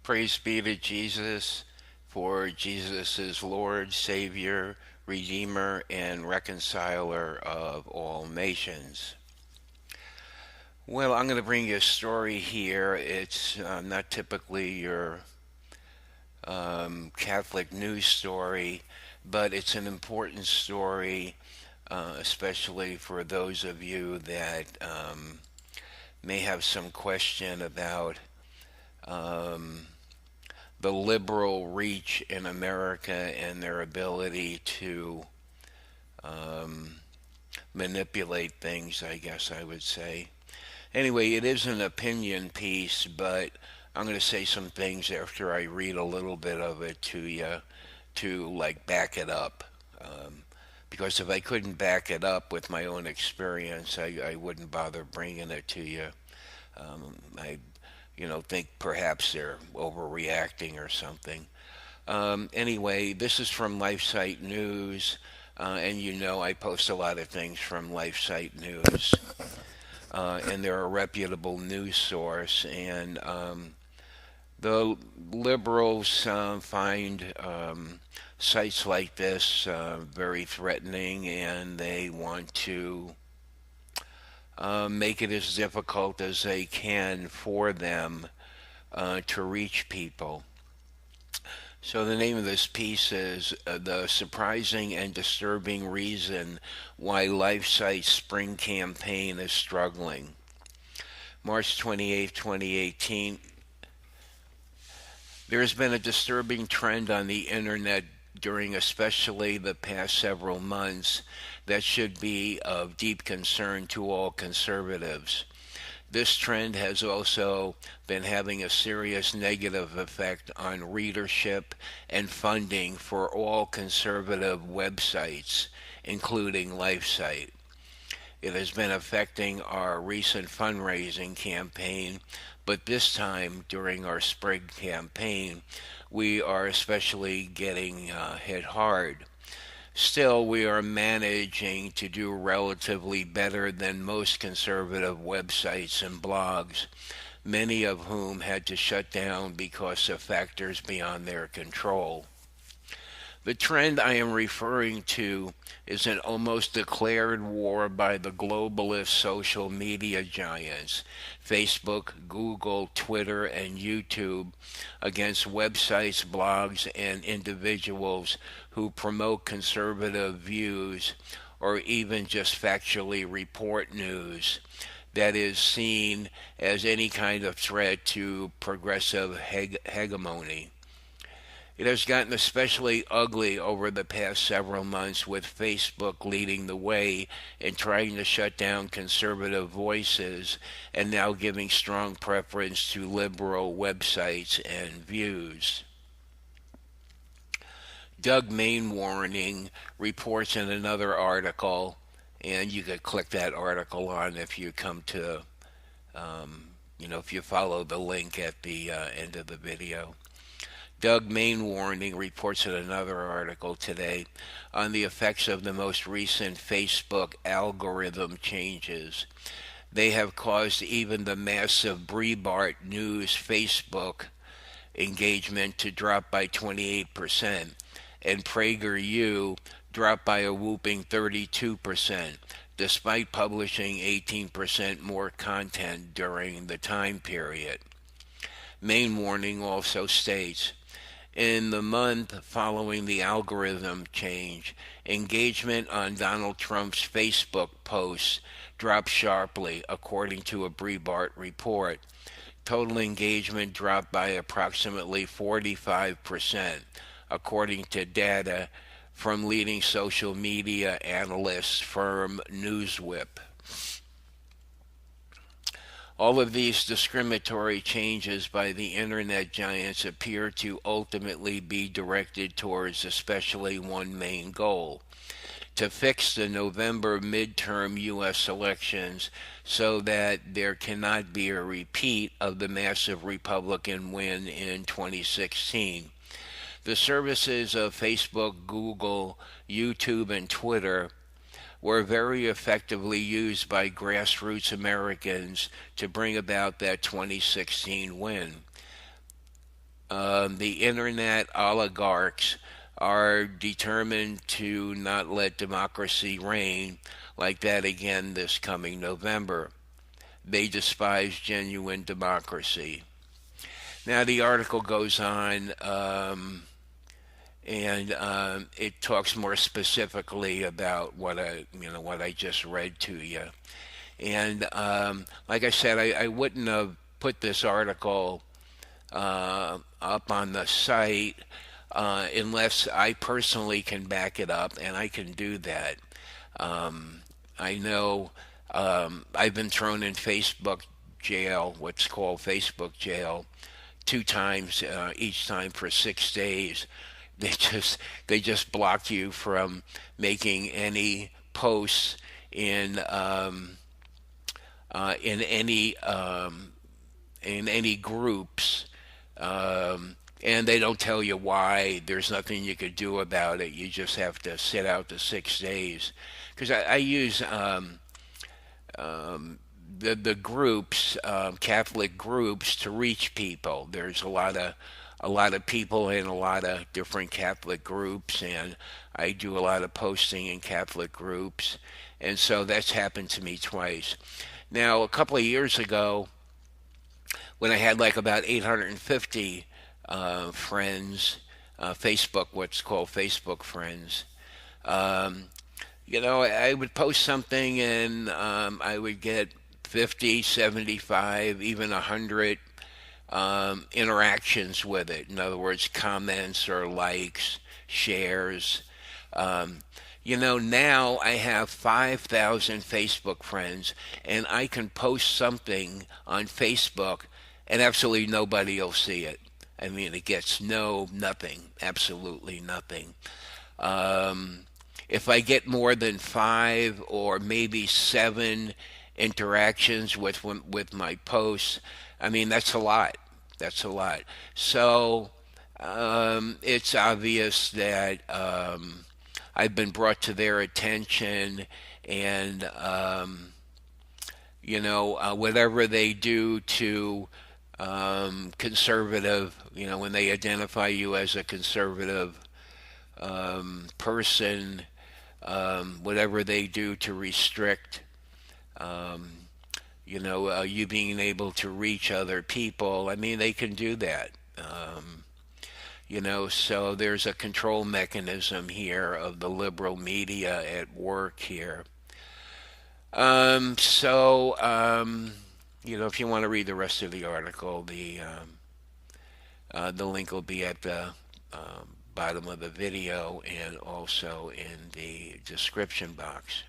Praise be to Jesus, for Jesus is Lord, Savior, Redeemer, and Reconciler of all nations. Well, I'm going to bring you a story here. It's not typically your Catholic news story, but it's an important story, especially for those of you that may have some question about um, the liberal reach in America and their ability to um, manipulate things, I guess I would say. Anyway, it is an opinion piece, but I'm going to say some things after I read a little bit of it to you to like back it up. Because if I couldn't back it up with my own experience, I wouldn't bother bringing it to you. I think perhaps they're overreacting or something. Anyway, this is from LifeSite News, and I post a lot of things from LifeSite News, and they're a reputable news source. And the liberals find sites like this very threatening, and they want to make it as difficult as they can for them to reach people. So the name of this piece is The Surprising and Disturbing Reason Why LifeSite's Spring Campaign is Struggling. March 28, 2018. There has been a disturbing trend on the internet during especially the past several months that should be of deep concern to all conservatives. This trend has also been having a serious negative effect on readership and funding for all conservative websites, including LifeSite. It has been affecting our recent fundraising campaign, but this time during our spring campaign, we are especially getting hit hard. Still, we are managing to do relatively better than most conservative websites and blogs, many of whom had to shut down because of factors beyond their control. The trend I am referring to is an almost declared war by the globalist social media giants, Facebook, Google, Twitter, and YouTube, against websites, blogs, and individuals who promote conservative views or even just factually report news that is seen as any kind of threat to progressive hegemony. It has gotten especially ugly over the past several months, with Facebook leading the way in trying to shut down conservative voices and now giving strong preference to liberal websites and views. Doug Mainwarning reports in another article, and you could click that article on if you come to, if you follow the link at the end of the video. Doug Mainwarning reports in another article today on the effects of the most recent Facebook algorithm changes. They have caused even the massive Breitbart News Facebook engagement to drop by 28%, and PragerU dropped by a whooping 32%, despite publishing 18% more content during the time period. Mainwarning also states, in the month following the algorithm change, engagement on Donald Trump's Facebook posts dropped sharply, according to a Breitbart report. Total engagement dropped by approximately 45%, according to data from leading social media analyst firm Newswhip. All of these discriminatory changes by the internet giants appear to ultimately be directed towards especially one main goal: to fix the November midterm U.S. elections so that there cannot be a repeat of the massive Republican win in 2016. The services of Facebook, Google, YouTube, and Twitter were very effectively used by grassroots Americans to bring about that 2016 win. the internet oligarchs are determined to not let democracy reign like that again this coming November. They despise genuine democracy. Now the article goes on, and it talks more specifically about what I just read to you. And like I said, I wouldn't have put this article up on the site unless I personally can back it up, and I can do that. I know I've been thrown in Facebook jail, what's called Facebook jail, 2 times, each time for 6 days. They just block you from making any posts in uh, in any um, in any groups, and they don't tell you why. There's nothing you could do about it. You just have to sit out the 6 days. Because I use the groups, Catholic groups, to reach people. There's a lot of people in a lot of different Catholic groups, and I do a lot of posting in Catholic groups, and so that's happened to me twice. Now, a couple of years ago, when I had like about 850 friends, Facebook, what's called Facebook friends, um, I would post something and I would get 50, 75, even 100 interactions with it. In other words, comments or likes, shares. Um, now I have 5,000 Facebook friends, and I can post something on Facebook, and absolutely nobody will see it. I mean, it gets nothing, absolutely nothing. Um, if I get more than 5 or maybe 7 interactions with my posts, I mean that's a lot. That's a lot. So it's obvious that I've been brought to their attention, and whatever they do to conservative, when they identify you as a conservative person, whatever they do to restrict, um, you being able to reach other people. I mean, they can do that. So there's a control mechanism here of the liberal media at work here. If you want to read the rest of the article, the link will be at the bottom of the video and also in the description box.